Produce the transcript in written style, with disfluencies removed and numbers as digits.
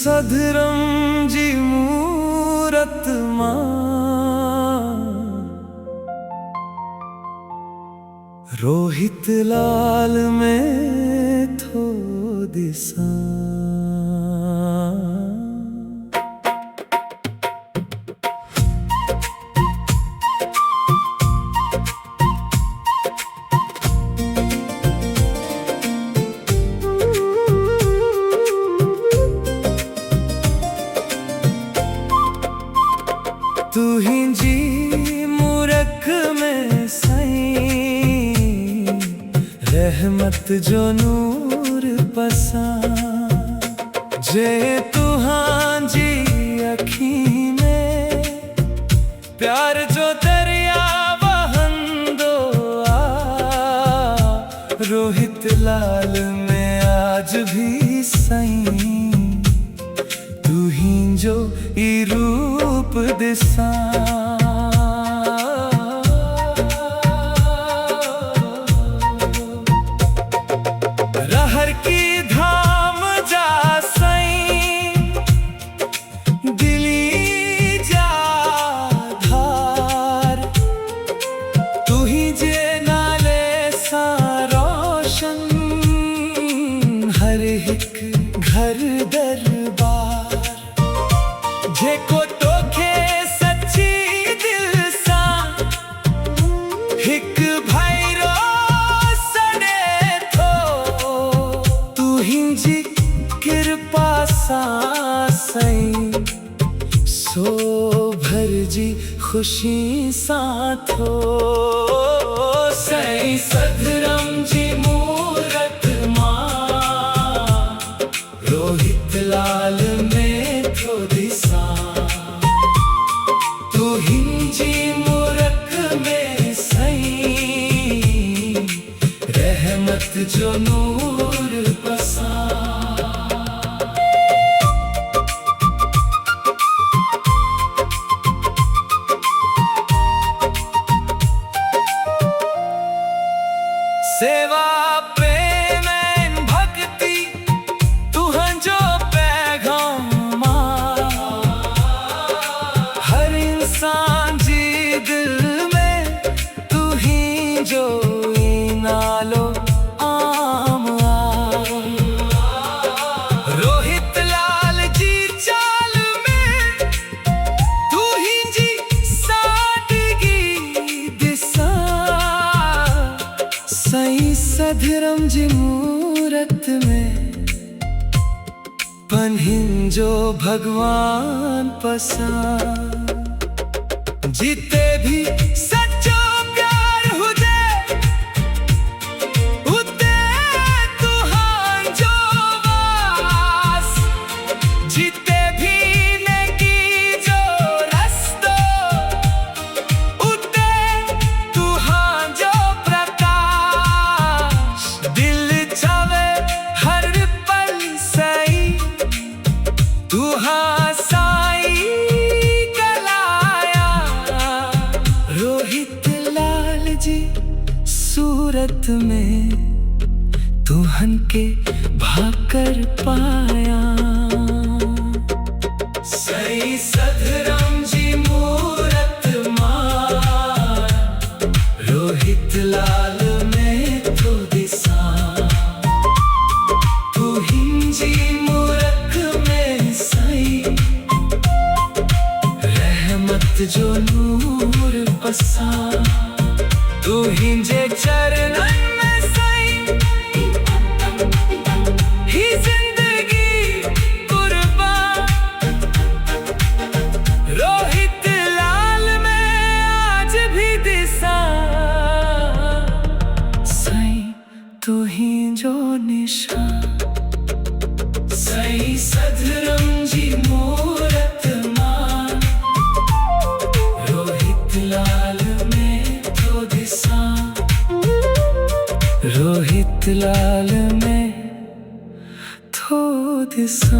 सधरम जी मूरत मां रोहित लाल में थो दिसा। तू ही जी मूरख में सई रहमत जो नूर पसा जे तुहां जी अखी में प्यार जो दरिया वहंदो आ रोहित लाल में आज भी सई तू ही जो ई रूप दिसा। रहर की धाम जा सई दिली जा धार तू ही जे नाले सा रोशन हर एक घर दरबार जेको तोखे सच्ची दिल सा हिक भैरो सड़े थो तू हिंजी कृपा सा सई सो भर जी खुशी सा थो सई सधरम जी मूरत मां रोहित लाल में थो दिसा। तू हिंजी मूरख में सई रहमत जो नूर पसा। सेवा प्रेम भक्ति तुहं जो पैगाम हर इंसान जी दिल में तू ही जो नालो आम रोहित लाल जी चाल में तू ही जी सादगी दिसा सई सधरम जी मूरत में पन्हिन जो भगवान पसा जीते भी सच्चो प्यार हुजे उते तुहां जो वास जीते भी नेकी जो रस्तो उते तुहां जो प्रकाश दिल चावे हर पल सई तुहां साई कलाया रोहित लाल जी सूरत में तुहन के भाकर पाया सई सधरम जी मूरत मां रोहित लाल में थो दिसा। तू हिंजी मूरख में सई रहमत जो नूर पसा तू हिंजे चरणन में सई ही जिंदगी कुर्बान रोहित लाल में आज भी दिसा सई तू ही जो निशान सई सधरम जी मूरत मां रोहित लाल में थो दिसा रोहित लाल में थो दिसा।